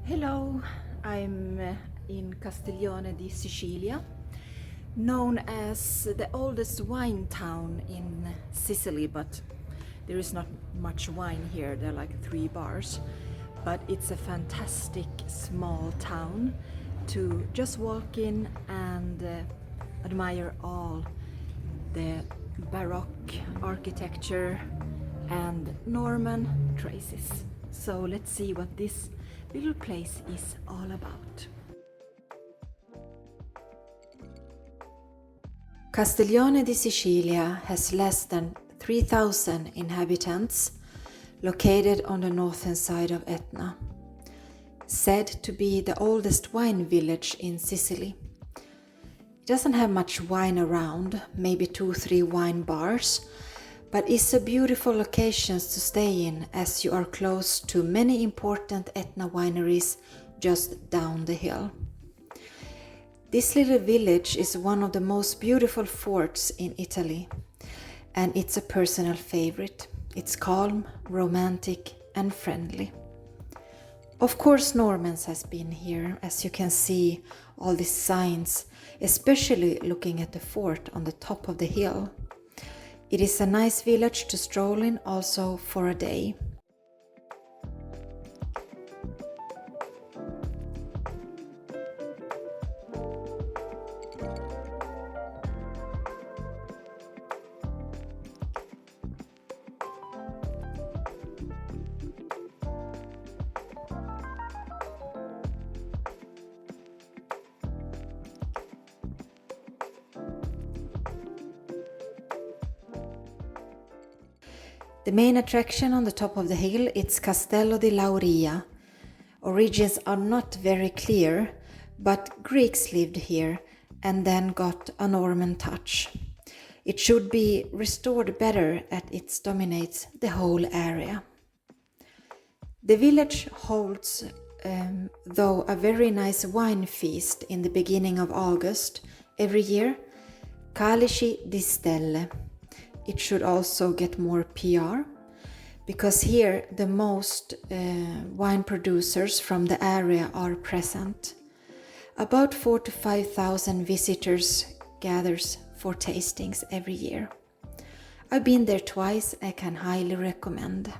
Hello, I'm in Castiglione di Sicilia, known as the oldest wine town in Sicily, but there is not much wine here. There are like 3 bars, but it's a fantastic small town to just walk in and admire all the Baroque architecture and Norman traces. So let's see what this little place is all about. Castiglione di Sicilia has less than 3,000 inhabitants, located on the northern side of Etna. Said to be the oldest wine village in Sicily. It doesn't have much wine around, maybe 2-3 wine bars, but it's a beautiful location to stay in as you are close to many important Etna wineries just down the hill. This little village is one of the most beautiful forts in Italy, and it's a personal favorite. It's calm, romantic and friendly. Of course, Normans has been here, as you can see all these signs, especially looking at the fort on the top of the hill. It is a nice village to stroll in also for a day. The main attraction on the top of the hill is Castello di Lauria. Origins are not very clear, but Greeks lived here and then got a Norman touch. It should be restored better as it dominates the whole area. The village holds, though, a very nice wine feast in the beginning of August every year, Calici di Stelle. It should also get more PR, because here the most wine producers from the area are present. About 4,000 to 5,000 visitors gathers for tastings every year. I've been there twice. I can highly recommend.